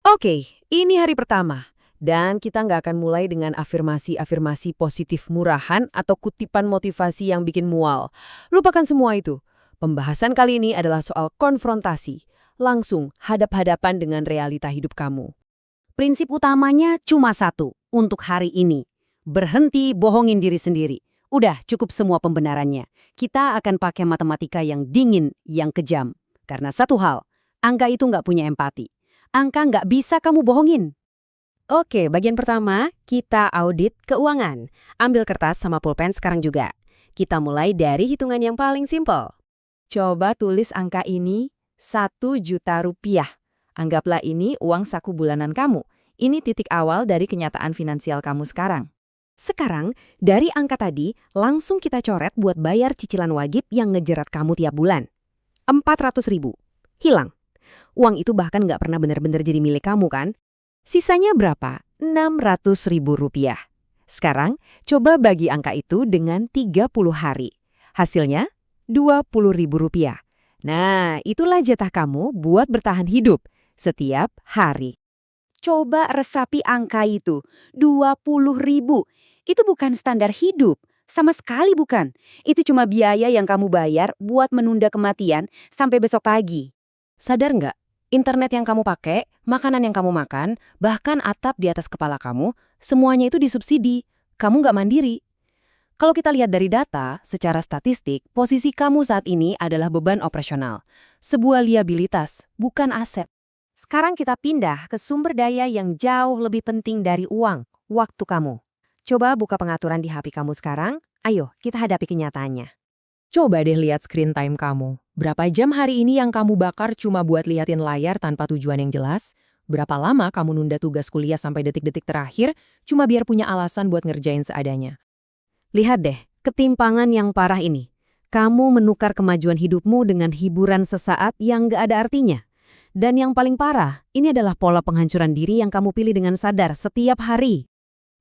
Oke, ini hari pertama. Dan kita nggak akan mulai dengan afirmasi-afirmasi positif murahan atau kutipan motivasi yang bikin mual. Lupakan semua itu. Pembahasan kali ini adalah soal konfrontasi. Langsung hadap-hadapan dengan realita hidup kamu. Prinsip utamanya cuma satu untuk hari ini. Berhenti bohongin diri sendiri. Udah cukup semua pembenarannya. Kita akan pakai matematika yang dingin, yang kejam. Karena satu hal, angka itu nggak punya empati. Angka nggak bisa kamu bohongin. Oke, bagian pertama, kita audit keuangan. Ambil kertas sama pulpen sekarang juga. Kita mulai dari hitungan yang paling simpel. Coba tulis angka ini, 1 juta rupiah. Anggaplah ini uang saku bulanan kamu. Ini titik awal dari kenyataan finansial kamu sekarang. Sekarang, dari angka tadi, langsung kita coret buat bayar cicilan wajib yang ngejerat kamu tiap bulan. 400.000. Hilang. Uang itu bahkan nggak pernah benar-benar jadi milik kamu kan? Sisanya berapa? 600.000 rupiah. Sekarang, coba bagi angka itu dengan 30 hari. Hasilnya, 20.000 rupiah. Nah, itulah jatah kamu buat bertahan hidup setiap hari. Coba resapi angka itu, 20.000. Itu bukan standar hidup. Sama sekali bukan. Itu cuma biaya yang kamu bayar buat menunda kematian sampai besok pagi. Sadar nggak? Internet yang kamu pakai, makanan yang kamu makan, bahkan atap di atas kepala kamu, semuanya itu disubsidi. Kamu nggak mandiri. Kalau kita lihat dari data, secara statistik, posisi kamu saat ini adalah beban operasional. Sebuah liabilitas, bukan aset. Sekarang kita pindah ke sumber daya yang jauh lebih penting dari uang, waktu kamu. Coba buka pengaturan di HP kamu sekarang. Ayo, kita hadapi kenyataannya. Coba deh lihat screen time kamu. Berapa jam hari ini yang kamu bakar cuma buat liatin layar tanpa tujuan yang jelas? Berapa lama kamu nunda tugas kuliah sampai detik-detik terakhir cuma biar punya alasan buat ngerjain seadanya? Lihat deh, ketimpangan yang parah ini. Kamu menukar kemajuan hidupmu dengan hiburan sesaat yang nggak ada artinya. Dan yang paling parah, ini adalah pola penghancuran diri yang kamu pilih dengan sadar setiap hari.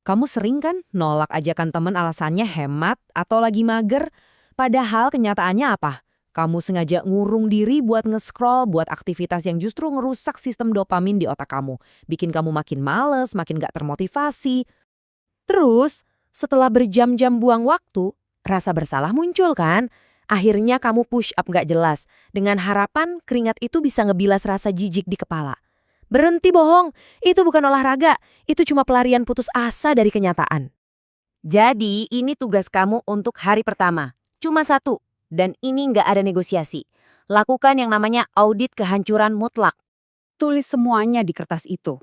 Kamu sering kan nolak ajakan teman alasannya hemat atau lagi mager? Padahal kenyataannya apa? Kamu sengaja ngurung diri buat nge-scroll, buat aktivitas yang justru ngerusak sistem dopamin di otak kamu. Bikin kamu makin males, makin gak termotivasi. Terus, setelah berjam-jam buang waktu, rasa bersalah muncul kan? Akhirnya kamu push up gak jelas. Dengan harapan keringat itu bisa ngebilas rasa jijik di kepala. Berhenti bohong, itu bukan olahraga. Itu cuma pelarian putus asa dari kenyataan. Jadi, ini tugas kamu untuk hari pertama. Cuma satu, dan ini nggak ada negosiasi. Lakukan yang namanya audit kehancuran mutlak. Tulis semuanya di kertas itu.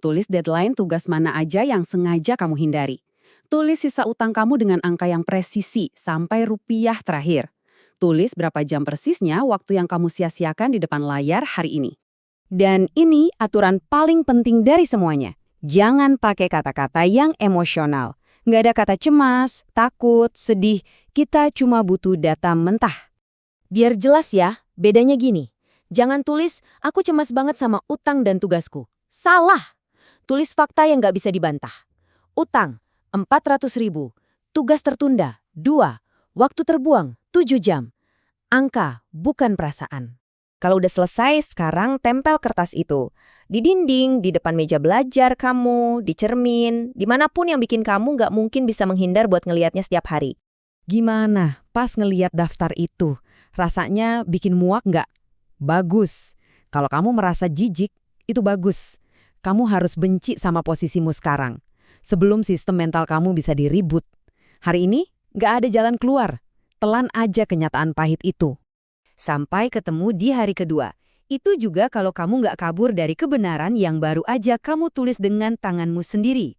Tulis deadline tugas mana aja yang sengaja kamu hindari. Tulis sisa utang kamu dengan angka yang presisi sampai rupiah terakhir. Tulis berapa jam persisnya waktu yang kamu sia-siakan di depan layar hari ini. Dan ini aturan paling penting dari semuanya. Jangan pakai kata-kata yang emosional. Nggak ada kata cemas, takut, sedih. Kita cuma butuh data mentah. Biar jelas ya, bedanya gini. Jangan tulis, aku cemas banget sama utang dan tugasku. Salah! Tulis fakta yang nggak bisa dibantah. Utang, 400.000. Tugas tertunda, 2. Waktu terbuang, 7 jam. Angka, bukan perasaan. Kalau udah selesai, sekarang tempel kertas itu. Di dinding, di depan meja belajar kamu, di cermin, dimanapun yang bikin kamu nggak mungkin bisa menghindar buat ngelihatnya setiap hari. Gimana pas ngeliat daftar itu? Rasanya bikin muak nggak? Bagus. Kalau kamu merasa jijik, itu bagus. Kamu harus benci sama posisimu sekarang. Sebelum sistem mental kamu bisa diribut. Hari ini nggak ada jalan keluar. Telan aja kenyataan pahit itu. Sampai ketemu di hari kedua. Itu juga kalau kamu nggak kabur dari kebenaran yang baru aja kamu tulis dengan tanganmu sendiri.